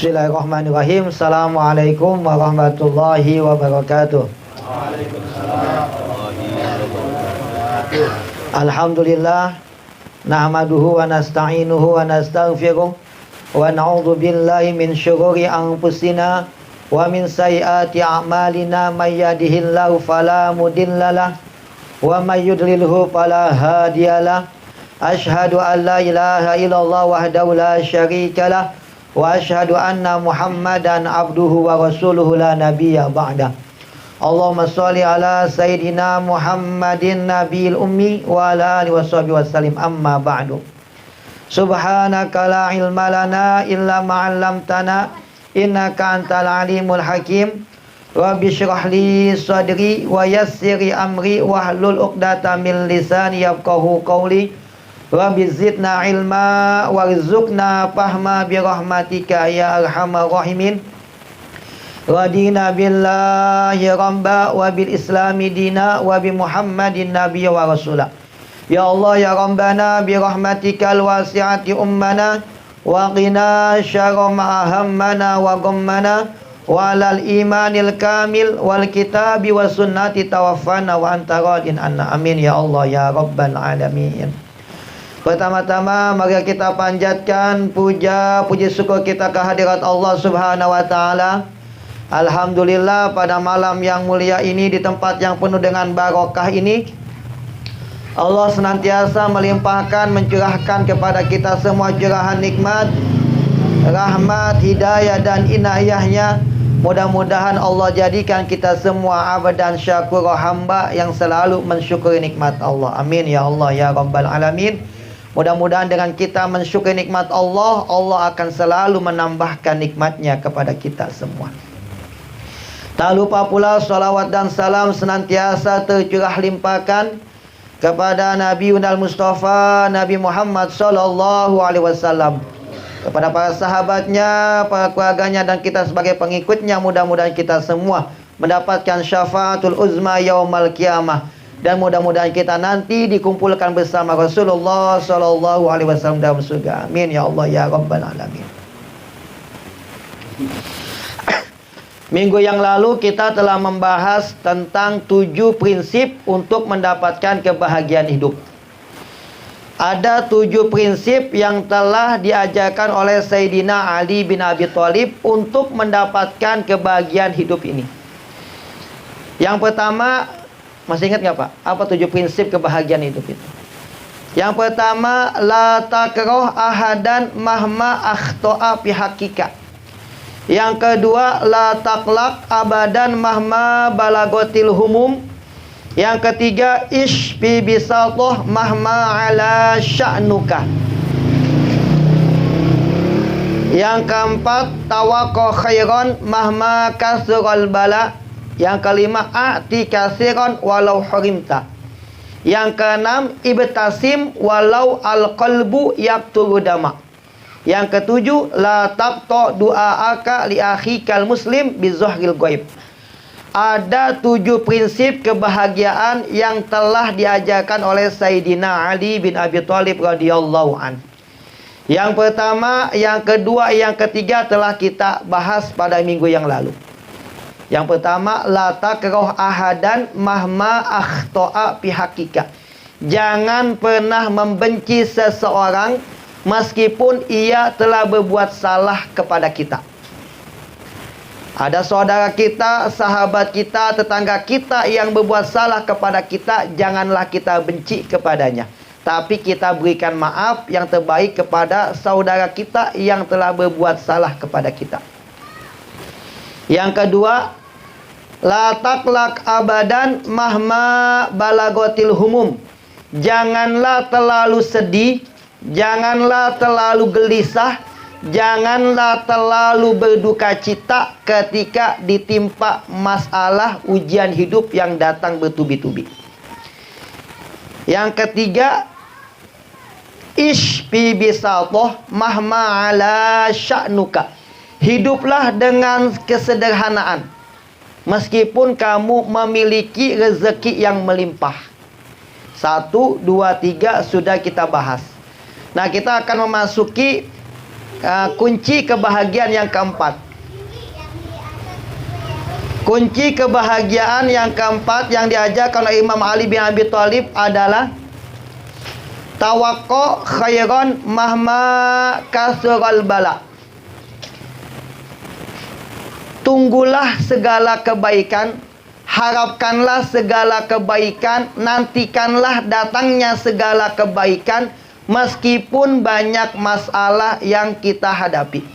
Bismillahirrahmanirrahim. Assalamualaikum warahmatullahi wabarakatuh. Alhamdulillah, nahmaduhu wa nasta'inuhu wa nastaghfiruh wa na'udzu billahi min syururi anfusina wa min sayyiati a'malina, may yahdihillahu fala mudhillalah wa may yudlilhu fala hadiyalah. Asyhadu an la ilaha illallah wahdahu la syarikalah wa asyhadu anna Muhammadan abduhu wa rasuluhu la nabiyya ba'da. Allahumma sholli ala sayyidina Muhammadin nabiyil ummi wa ala alihi washabihi wasallim, amma ba'du. Subhanaka la ilma lana illa ma 'allamtana innaka antal alimul hakim. Rabbi shrah li sadri wa yassir li amri wahlul 'uqdatam min lisani yafqahu qawli. Rabbi zidna ilma warzuqna fahma birahmatika ya arhamar rahimin. Radina billahi rabba wa bil islami dina wa bi Muhammadin nabiyya wa rasulah. Ya Allah ya Rabbana bi rahmatikal wasi'ati ummana wa qina syarra ma ahammana wa ghammana wa alal imanil kamil wal kitabi was sunnati tawaffana wa anta radin anna. Amin ya Allah ya rabbal alamin. Pertama-tama mari kita panjatkan puja puji syukur kita kehadirat Allah Subhanahu wa taala. Alhamdulillah, pada malam yang mulia ini, di tempat yang penuh dengan barokah ini, Allah senantiasa melimpahkan, mencurahkan kepada kita semua curahan nikmat, rahmat, hidayah dan inayahnya. Mudah-mudahan Allah jadikan kita semua abadan syakur hamba yang selalu mensyukuri nikmat Allah. Amin ya Allah ya rabbal alamin. Mudah-mudahan dengan kita mensyukuri nikmat Allah, Allah akan selalu menambahkan nikmatnya kepada kita semua. Tak lupa pula salawat dan salam senantiasa tercurah limpahkan kepada Nabi Unal Mustafa Nabi Muhammad sallallahu alaihi wasallam, kepada para sahabatnya, para keluarganya dan kita sebagai pengikutnya. Mudah-mudahan kita semua mendapatkan syafaatul uzma yaumal qiyamah, dan mudah-mudahan kita nanti dikumpulkan bersama Rasulullah sallallahu alaihi wasallam dalam surga. Amin ya Allah ya rabbal alamin. Minggu yang lalu kita telah membahas tentang 7 prinsip untuk mendapatkan kebahagiaan hidup. Ada 7 prinsip yang telah diajarkan oleh Sayyidina Ali bin Abi Thalib untuk mendapatkan kebahagiaan hidup ini. Yang pertama, masih ingat nggak Pak? Apa 7 prinsip kebahagiaan hidup itu? Yang pertama, la takrah ahadan mahma akhto'a fi hakika. Yang kedua, la taqlaq abadan mahma balagotil humum. Yang ketiga, ishfi bisatoh mahma ala sya'nuka. Yang keempat, tawaqqa khairan mahma kasral bala. Yang kelima, a'ti kasiran walau hurimta. Yang keenam, ibtasim walau al-qalbu yaqtulu dama. Yang ketujuh, la tabta du'aaka li akhikal muslim bizohril ghaib. Ada 7 prinsip kebahagiaan yang telah diajarkan oleh Sayyidina Ali bin Abi Thalib radhiyallahu an. Yang pertama, yang kedua, yang ketiga telah kita bahas pada minggu yang lalu. Yang pertama, la takrah ahadan mahma akhto'a fi hakika. Jangan pernah membenci seseorang meskipun ia telah berbuat salah kepada kita. Ada saudara kita, sahabat kita, tetangga kita yang berbuat salah kepada kita, janganlah kita benci kepadanya, tapi kita berikan maaf yang terbaik kepada saudara kita yang telah berbuat salah kepada kita. Yang kedua, la taqlaq abadan mahma balagotil humum. Janganlah terlalu sedih, janganlah terlalu gelisah, janganlah terlalu berduka cita ketika ditimpa masalah ujian hidup yang datang bertubi-tubi. Yang ketiga, ishfi bisatoh mahma ala sya'nuka. Hiduplah dengan kesederhanaan meskipun kamu memiliki rezeki yang melimpah. 1, 2, 3 sudah kita bahas. Nah, kita akan memasuki kunci kebahagiaan yang keempat. Kunci kebahagiaan yang keempat yang diajarkan oleh Imam Ali bin Abi Thalib adalah tawakko khairan mahma kasural bala. Tunggulah segala kebaikan, harapkanlah segala kebaikan, nantikanlah datangnya segala kebaikan meskipun banyak masalah yang kita hadapi.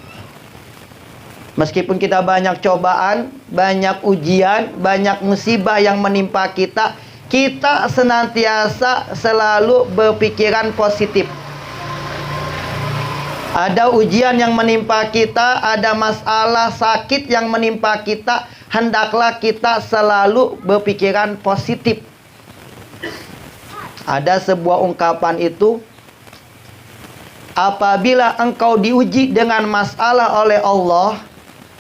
Meskipun kita banyak cobaan, banyak ujian, banyak musibah yang menimpa kita, kita senantiasa selalu berpikiran positif. Ada ujian yang menimpa kita, ada masalah sakit yang menimpa kita, hendaklah kita selalu berpikiran positif. Ada sebuah ungkapan itu, apabila engkau diuji dengan masalah oleh Allah,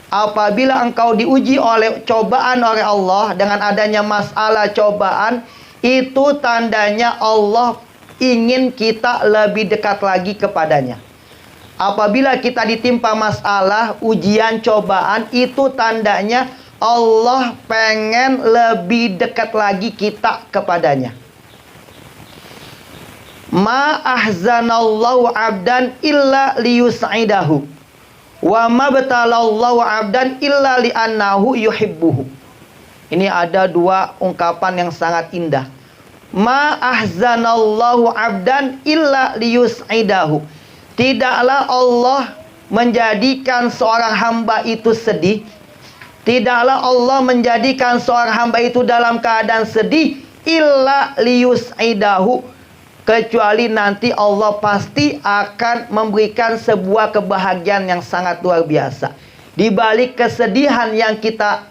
apabila engkau diuji oleh cobaan oleh Allah, dengan adanya masalah cobaan, itu tandanya Allah ingin kita lebih dekat lagi kepadanya. Apabila kita ditimpa masalah, ujian, cobaan, itu tandanya Allah pengen lebih dekat lagi kita kepadanya. Ma ahzanallahu abdan illa liyus'idahu wa ma batalallahu abdan illa li'annahu yuhibbuhu. Ini ada dua ungkapan yang sangat indah. Ma ahzanallahu abdan illa liyus'idahu. Tidaklah Allah menjadikan seorang hamba itu sedih. Tidaklah Allah menjadikan seorang hamba itu dalam keadaan sedih illa liyus'idahu, kecuali nanti Allah pasti akan memberikan sebuah kebahagiaan yang sangat luar biasa. Di balik kesedihan yang kita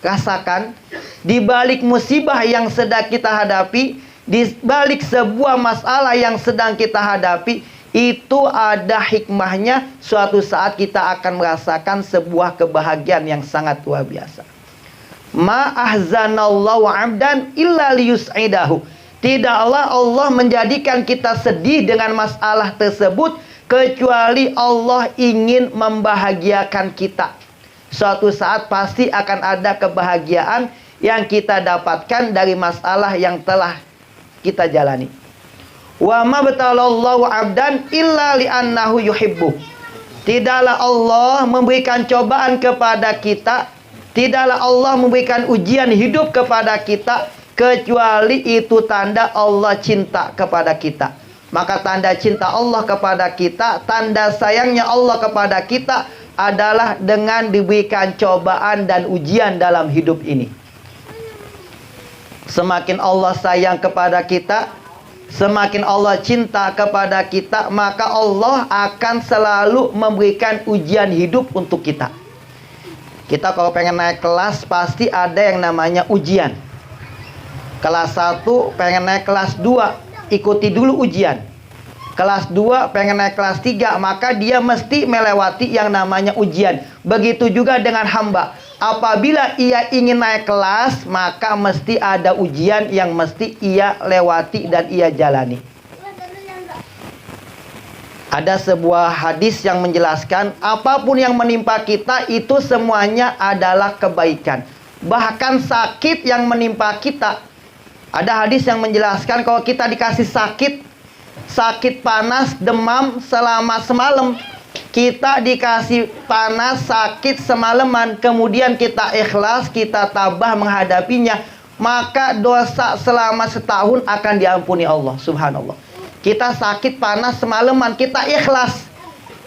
rasakan, di balik musibah yang sedang kita hadapi, di balik sebuah masalah yang sedang kita hadapi, itu ada hikmahnya. Suatu saat kita akan merasakan sebuah kebahagiaan yang sangat luar biasa. Ma ahzanallahu abdan illa liyus'idahu. Tidaklah Allah menjadikan kita sedih dengan masalah tersebut, kecuali Allah ingin membahagiakan kita. Suatu saat pasti akan ada kebahagiaan yang kita dapatkan dari masalah yang telah kita jalani. Wa ma batalallahu abdan illa li'annahu yuhibbu. Tidaklah Allah memberikan cobaan kepada kita, tidaklah Allah memberikan ujian hidup kepada kita, kecuali itu tanda Allah cinta kepada kita. Maka tanda cinta Allah kepada kita, tanda sayangnya Allah kepada kita adalah dengan diberikan cobaan dan ujian dalam hidup ini. Semakin Allah sayang kepada kita, semakin Allah cinta kepada kita, maka Allah akan selalu memberikan ujian hidup untuk kita. Kita kalau pengen naik kelas, pasti ada yang namanya ujian. Kelas 1 pengen naik kelas 2, ikuti dulu ujian. Kelas 2 pengen naik kelas 3, maka dia mesti melewati yang namanya ujian. Begitu juga dengan hamba. Apabila ia ingin naik kelas, maka mesti ada ujian yang mesti ia lewati dan ia jalani. Ada sebuah hadis yang menjelaskan, apapun yang menimpa kita itu semuanya adalah kebaikan. Bahkan sakit yang menimpa kita. Ada hadis yang menjelaskan kalau kita dikasih sakit panas, demam selama semalam, kita dikasih panas, sakit semalaman, kemudian kita ikhlas, kita tabah menghadapinya, maka dosa selama setahun akan diampuni Allah. Subhanallah. Kita sakit panas semalaman, kita ikhlas,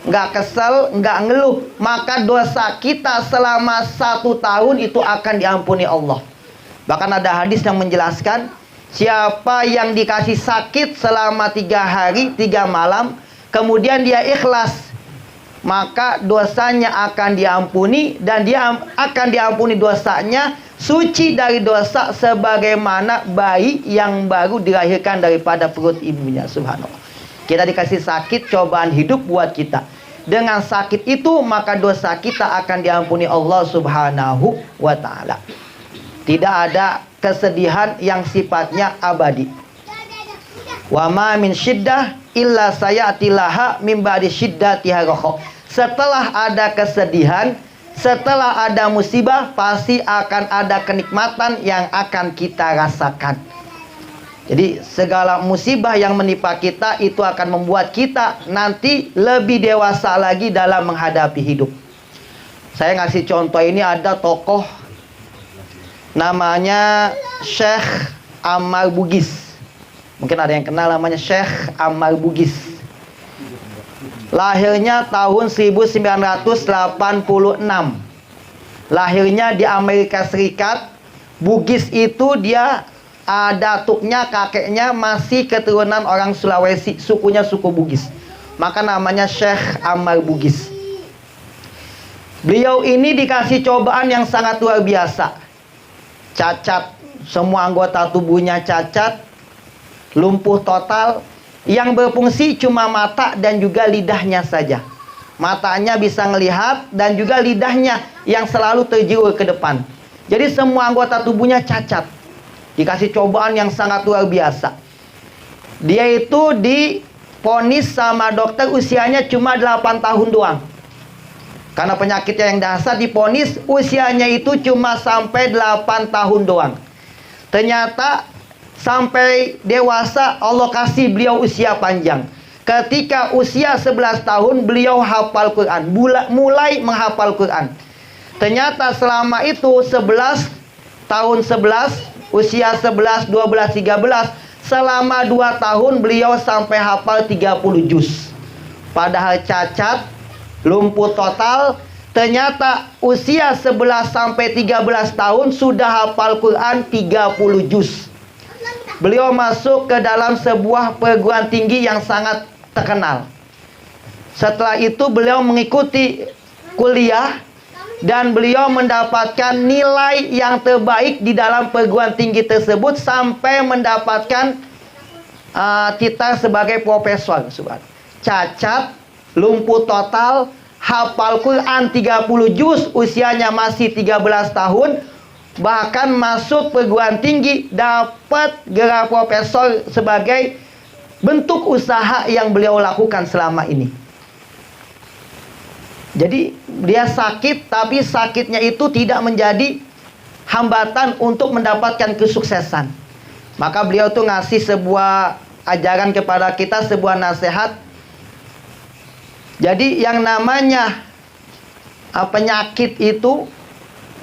nggak kesel, nggak ngeluh, maka dosa kita selama 1 tahun itu akan diampuni Allah. Bahkan ada hadis yang menjelaskan, siapa yang dikasih sakit selama 3 hari 3 malam, kemudian dia ikhlas, maka dosanya akan diampuni, dan dia akan diampuni dosanya, suci dari dosa sebagaimana bayi yang baru dilahirkan daripada perut ibunya. Subhanallah. Kita dikasih sakit, cobaan hidup buat kita. Dengan sakit itu maka dosa kita akan diampuni Allah Subhanahu wa ta'ala. Tidak ada kesedihan yang sifatnya abadi. Wa ma min syiddah illa sayatilaha min ba'di syiddatiha rakha. setelah ada kesedihan, setelah ada musibah, pasti akan ada kenikmatan yang akan kita rasakan. Jadi segala musibah yang menimpa kita itu akan membuat kita nanti lebih dewasa lagi dalam menghadapi hidup. Saya ngasih contoh ini, ada tokoh namanya Syekh Ammar Bugis. Mungkin ada yang kenal namanya Syekh Ammar Bugis. Lahirnya tahun 1986. Lahirnya di Amerika Serikat. Bugis itu dia datuknya, kakeknya masih keturunan orang Sulawesi, sukunya suku Bugis. Maka namanya Syekh Ammar Bugis. Beliau ini dikasih cobaan yang sangat luar biasa. Cacat, semua anggota tubuhnya cacat, lumpuh total. Yang berfungsi cuma mata dan juga lidahnya saja. Matanya bisa melihat dan juga lidahnya yang selalu terjulur ke depan. Jadi semua anggota tubuhnya cacat. Dikasih cobaan yang sangat luar biasa. Dia itu divonis sama dokter usianya cuma 8 tahun doang. Karena penyakitnya yang dasar, divonis usianya itu cuma sampai 8 tahun doang. Ternyata sampai dewasa Allah kasih beliau usia panjang. Ketika usia 11 tahun beliau hafal Quran, mulai menghafal Quran. Ternyata selama itu 11 tahun, usia 11, 12, 13, selama 2 tahun beliau sampai hafal 30 juz. Padahal cacat, lumpuh total. Ternyata usia 11 sampai 13 tahun sudah hafal Quran 30 juz. Beliau masuk ke dalam sebuah perguruan tinggi yang sangat terkenal. Setelah itu beliau mengikuti kuliah dan beliau mendapatkan nilai yang terbaik di dalam perguruan tinggi tersebut sampai mendapatkan titel sebagai profesor. Cacat, lumpuh total, hafal Quran 30 juz, usianya masih 13 tahun, bahkan masuk perguruan tinggi, dapat gelar profesor sebagai bentuk usaha yang beliau lakukan selama ini. Jadi dia sakit, tapi sakitnya itu tidak menjadi hambatan untuk mendapatkan kesuksesan. Maka beliau tuh ngasih sebuah ajaran kepada kita, sebuah nasihat. Jadi yang namanya penyakit itu,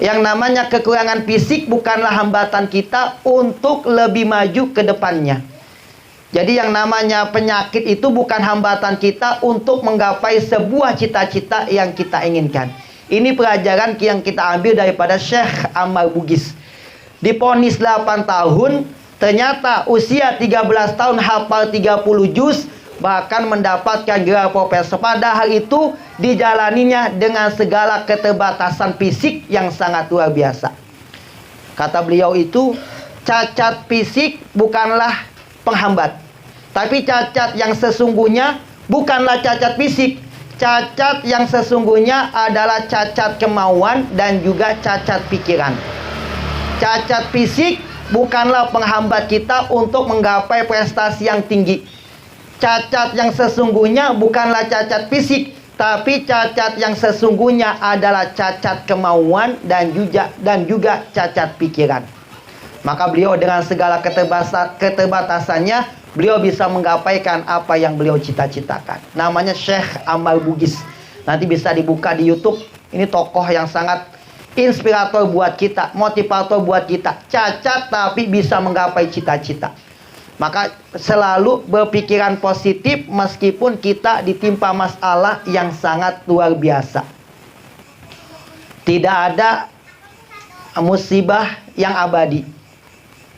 yang namanya kekurangan fisik bukanlah hambatan kita untuk lebih maju ke depannya. Jadi yang namanya penyakit itu bukan hambatan kita untuk menggapai sebuah cita-cita yang kita inginkan. Ini pelajaran yang kita ambil daripada Syekh Ammar Bugis. Divonis 8 tahun, ternyata usia 13 tahun hafal 30 juz, bahkan mendapatkan gelar profesor. Padahal itu dijalaninya dengan segala keterbatasan fisik yang sangat luar biasa. Kata beliau itu, cacat fisik bukanlah penghambat, tapi cacat yang sesungguhnya bukanlah cacat fisik. Cacat yang sesungguhnya adalah cacat kemauan dan juga cacat pikiran. Cacat fisik bukanlah penghambat kita untuk menggapai prestasi yang tinggi. Cacat yang sesungguhnya bukanlah cacat fisik, tapi cacat yang sesungguhnya adalah cacat kemauan dan juga cacat pikiran. Maka beliau dengan segala keterbatasannya, beliau bisa menggapaikan apa yang beliau cita-citakan. Namanya Syekh Ammar Bugis. Nanti bisa dibuka di YouTube. Ini tokoh yang sangat inspirator buat kita, motivator buat kita. Cacat tapi bisa menggapai cita-cita. Maka selalu berpikiran positif meskipun kita ditimpa masalah yang sangat luar biasa. Tidak ada musibah yang abadi.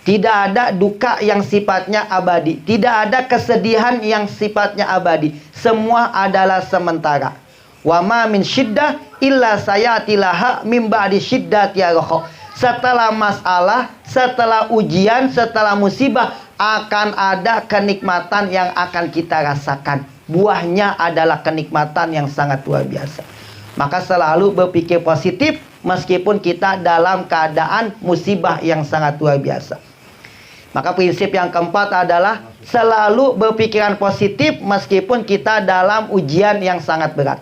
Tidak ada duka yang sifatnya abadi. Tidak ada kesedihan yang sifatnya abadi. Semua adalah sementara. Wa ma min syiddah illa sayatilaha mim ba'di syiddati yarkha. Setelah masalah, setelah ujian, setelah musibah, akan ada kenikmatan yang akan kita rasakan. Buahnya adalah kenikmatan yang sangat luar biasa. Maka selalu berpikir positif meskipun kita dalam keadaan musibah yang sangat luar biasa. Maka prinsip yang keempat adalah selalu berpikiran positif meskipun kita dalam ujian yang sangat berat.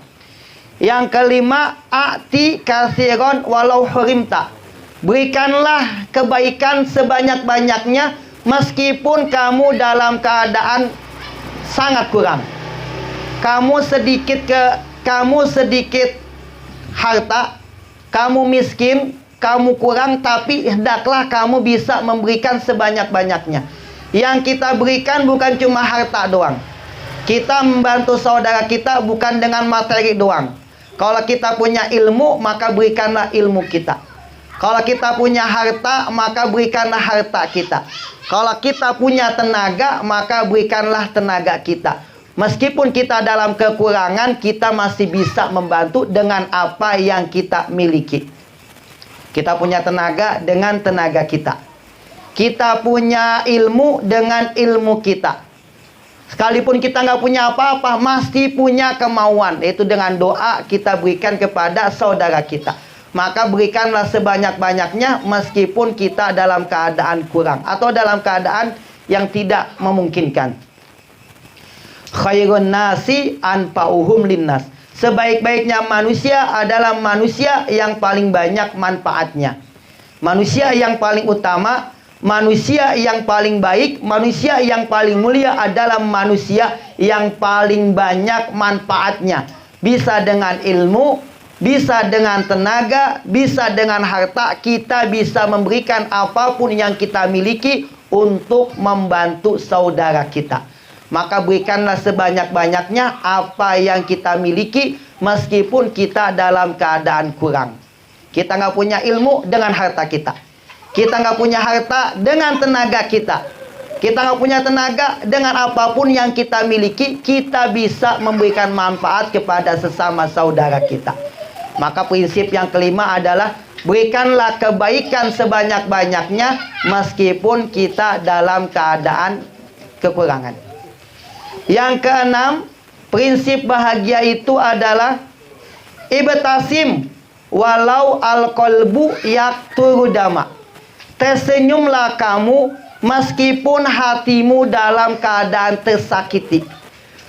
Yang kelima, a'ti katsiran walau hurimta. Berikanlah kebaikan sebanyak-banyaknya meskipun kamu dalam keadaan sangat kurang. Kamu sedikit harta, kamu miskin, kamu kurang, tapi hendaklah kamu bisa memberikan sebanyak-banyaknya. Yang kita berikan bukan cuma harta doang. Kita membantu saudara kita bukan dengan materi doang. Kalau kita punya ilmu, maka berikanlah ilmu kita. Kalau kita punya harta, maka berikanlah harta kita. Kalau kita punya tenaga, maka berikanlah tenaga kita. Meskipun kita dalam kekurangan, kita masih bisa membantu dengan apa yang kita miliki. Kita punya tenaga dengan tenaga kita. Kita punya ilmu dengan ilmu kita. Sekalipun kita nggak punya apa-apa, masih punya kemauan. Yaitu dengan doa kita berikan kepada saudara kita. Maka berikanlah sebanyak-banyaknya meskipun kita dalam keadaan kurang. Atau dalam keadaan yang tidak memungkinkan. Khairun nasi anfa'uhum linnas. Sebaik-baiknya manusia adalah manusia yang paling banyak manfaatnya. Manusia yang paling utama, manusia yang paling baik, manusia yang paling mulia adalah manusia yang paling banyak manfaatnya. Bisa dengan ilmu, bisa dengan tenaga, bisa dengan harta. Kita bisa memberikan apapun yang kita miliki untuk membantu saudara kita. Maka berikanlah sebanyak-banyaknya apa yang kita miliki meskipun kita dalam keadaan kurang. Kita nggak punya ilmu dengan harta kita. Kita nggak punya harta dengan tenaga kita. Kita nggak punya tenaga dengan apapun yang kita miliki. Kita bisa memberikan manfaat kepada sesama saudara kita. Maka prinsip yang kelima adalah berikanlah kebaikan sebanyak-banyaknya meskipun kita dalam keadaan kekurangan. Yang keenam, prinsip bahagia itu adalah ibtasim walau al-qalbu yaqturu dama. Tersenyumlah kamu meskipun hatimu dalam keadaan tersakiti.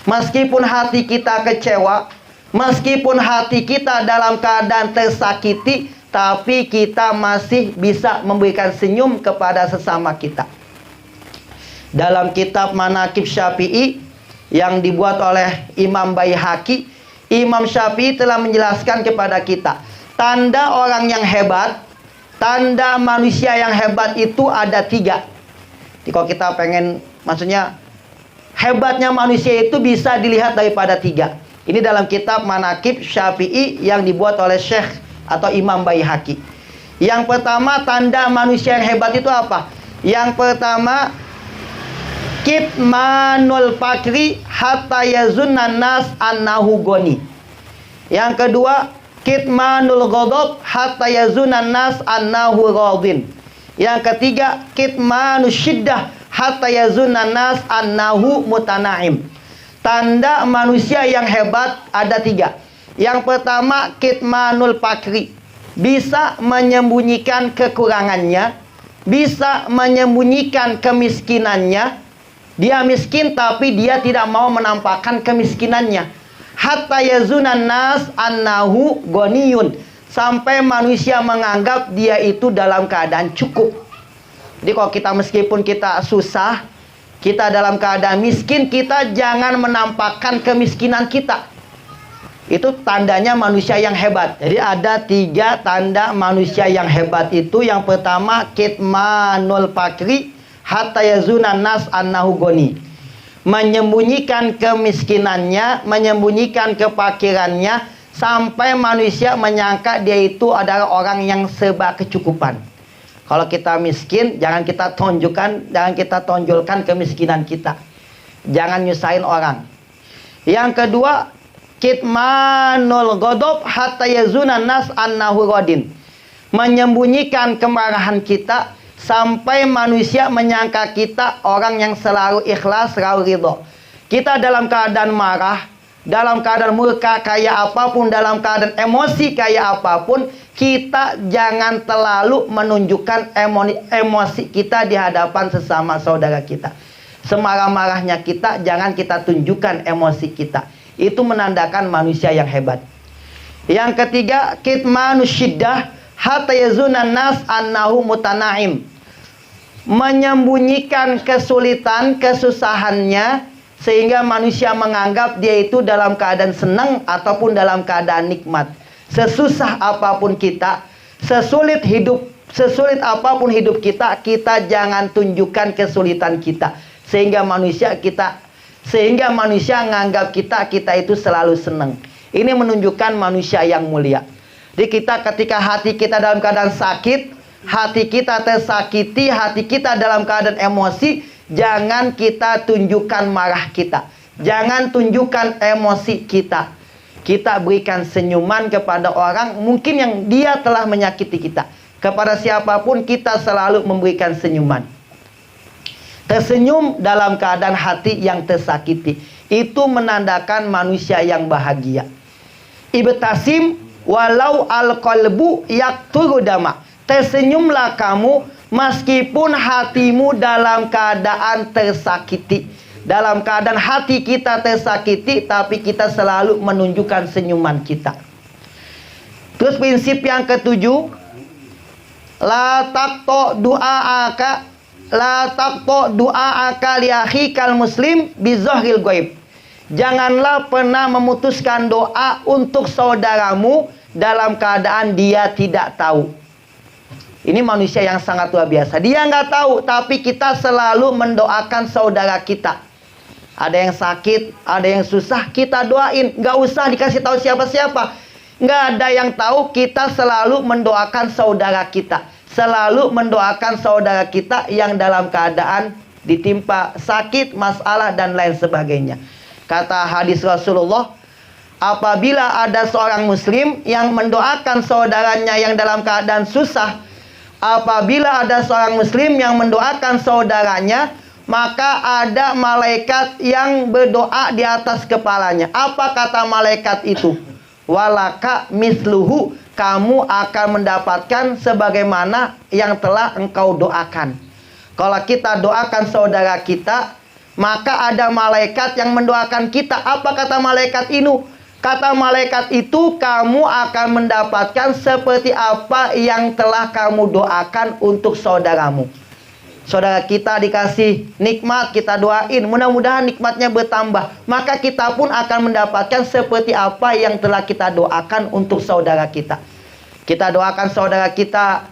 Meskipun hati kita kecewa, meskipun hati kita dalam keadaan tersakiti, tapi kita masih bisa memberikan senyum kepada sesama kita. Dalam kitab Manaqib Syafi'i yang dibuat oleh Imam Baihaqi, Imam Syafi'i telah menjelaskan kepada kita tanda orang yang hebat, tanda manusia yang hebat itu ada 3. Jadi kalau kita pengen, maksudnya hebatnya manusia itu bisa dilihat daripada 3. Ini dalam kitab Manaqib Syafi'i yang dibuat oleh Syekh atau Imam Baihaqi. Yang pertama, tanda manusia yang hebat itu apa? Yang pertama, kitmanul fakri hatta yazunnan nas annahu goni. Yang kedua, kitmanul ghadab hatta yazunnan nas annahu radin. Yang ketiga, kitmanus syiddah hatta yazunnan nas annahu mutanaim. Tanda manusia yang hebat ada 3. Yang pertama, kitmanul fakri, bisa menyembunyikan kekurangannya, bisa menyembunyikan kemiskinannya. Dia miskin tapi dia tidak mau menampakkan kemiskinannya. Hatta yazunan nas annahu ghaniyun, sampai manusia menganggap dia itu dalam keadaan cukup. Jadi kalau kita meskipun kita susah, kita dalam keadaan miskin, kita jangan menampakkan kemiskinan kita. Itu tandanya manusia yang hebat. Jadi ada 3 tanda manusia yang hebat itu. Yang pertama, kitmanul fakri hatta yazunan nas annahu goni. Menyembunyikan kemiskinannya, menyembunyikan kefakirannya, sampai manusia menyangka dia itu adalah orang yang serba kecukupan. Kalau kita miskin, jangan kita tonjolkan kemiskinan kita. Jangan nyusahin orang. Yang kedua, kitmanul ghadab hatta yazunan nas annahu radin. Menyembunyikan kemarahan kita sampai manusia menyangka kita orang yang selalu ikhlas, selalu ridho. Kita dalam keadaan marah, dalam keadaan murka kayak apapun, dalam keadaan emosi kayak apapun, kita jangan terlalu menunjukkan emosi kita di hadapan sesama saudara kita. Semarah-marahnya kita, jangan kita tunjukkan emosi kita. Itu menandakan manusia yang hebat. Yang ketiga, kitmanus syiddah hatta yazunan nas annahu mutanaim. Menyembunyikan kesulitan, kesusahannya sehingga manusia menganggap dia itu dalam keadaan senang ataupun dalam keadaan nikmat. Sesusah apapun kita, sesulit apapun hidup kita, kita jangan tunjukkan kesulitan kita sehingga manusia menganggap kita itu selalu senang. Ini menunjukkan manusia yang mulia. Jadi ketika hati kita dalam keadaan sakit, hati kita tersakiti, hati kita dalam keadaan emosi, jangan kita tunjukkan marah kita. Jangan tunjukkan emosi kita. Kita berikan senyuman kepada orang mungkin yang dia telah menyakiti kita. Kepada siapapun kita selalu memberikan senyuman. Tersenyum dalam keadaan hati yang tersakiti, itu menandakan manusia yang bahagia. Ibtasim walau al-qalbu yaqturu dama. Tersenyumlah kamu meskipun hatimu dalam keadaan tersakiti. Dalam keadaan hati kita tersakiti, tapi kita selalu menunjukkan senyuman kita. Terus prinsip yang ketujuh, la taqto du'aaka li akhikal muslim bizahril ghaib. Janganlah pernah memutuskan doa untuk saudaramu dalam keadaan dia tidak tahu. Ini manusia yang sangat luar biasa. Dia nggak tahu, tapi kita selalu mendoakan saudara kita. Ada yang sakit, ada yang susah, kita doain. Nggak usah dikasih tahu siapa-siapa. Nggak ada yang tahu, kita selalu mendoakan saudara kita. Selalu mendoakan saudara kita yang dalam keadaan ditimpa sakit, masalah, dan lain sebagainya. Kata hadis Rasulullah, apabila ada seorang muslim yang mendoakan saudaranya yang dalam keadaan susah, apabila ada seorang muslim yang mendoakan saudaranya, maka ada malaikat yang berdoa di atas kepalanya. Apa kata malaikat itu? Walaka misluhu, kamu akan mendapatkan sebagaimana yang telah engkau doakan. Kalau kita doakan saudara kita, maka ada malaikat yang mendoakan kita. Apa kata malaikat itu? Kata malaikat itu, kamu akan mendapatkan seperti apa yang telah kamu doakan untuk saudaramu. Saudara kita dikasih nikmat, kita doain, mudah-mudahan nikmatnya bertambah. Maka kita pun akan mendapatkan seperti apa yang telah kita doakan untuk saudara kita. Kita doakan saudara kita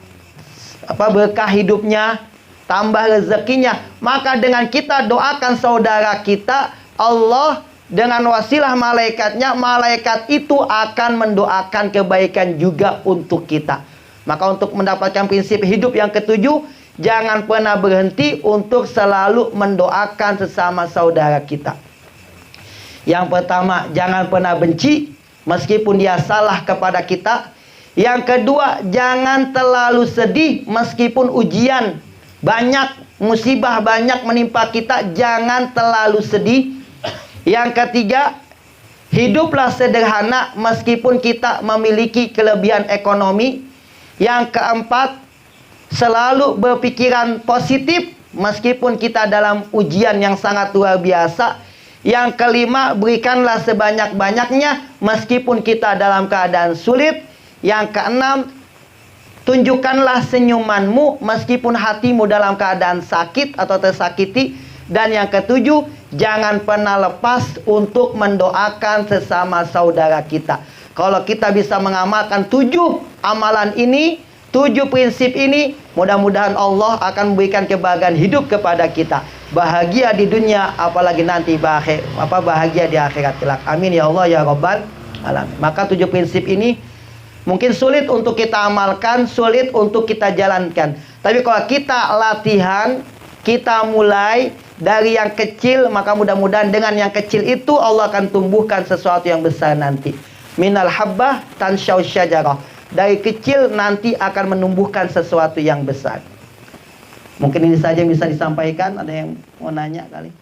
berkah hidupnya, tambah rezekinya. Maka dengan kita doakan saudara kita, Allah dengan wasilah malaikatnya, malaikat itu akan mendoakan kebaikan juga untuk kita. Maka untuk mendapatkan prinsip hidup yang ketujuh, jangan pernah berhenti untuk selalu mendoakan sesama saudara kita. Yang pertama, jangan pernah benci meskipun dia salah kepada kita. Yang kedua, jangan terlalu sedih meskipun ujian banyak, musibah banyak menimpa kita, jangan terlalu sedih. Yang ketiga, hiduplah sederhana meskipun kita memiliki kelebihan ekonomi. Yang keempat, selalu berpikiran positif meskipun kita dalam ujian yang sangat luar biasa. Yang kelima, berikanlah sebanyak-banyaknya meskipun kita dalam keadaan sulit. Yang keenam, tunjukkanlah senyumanmu meskipun hatimu dalam keadaan sakit atau tersakiti. Dan yang ketujuh, jangan pernah lepas untuk mendoakan sesama saudara kita. Kalau kita bisa mengamalkan 7 amalan ini, 7 prinsip ini, mudah-mudahan Allah akan memberikan kebahagiaan hidup kepada kita. Bahagia di dunia, apalagi nanti bahagia di akhirat kelak. Amin ya Allah ya Rabbal alamin. Maka 7 prinsip ini mungkin sulit untuk kita amalkan, sulit untuk kita jalankan. Tapi kalau kita latihan, kita mulai dari yang kecil, maka mudah-mudahan dengan yang kecil itu Allah akan tumbuhkan sesuatu yang besar nanti. Minal habbah tansyau syajarah. Dari kecil nanti akan menumbuhkan sesuatu yang besar. Mungkin ini saja bisa disampaikan. Ada yang mau nanya kali?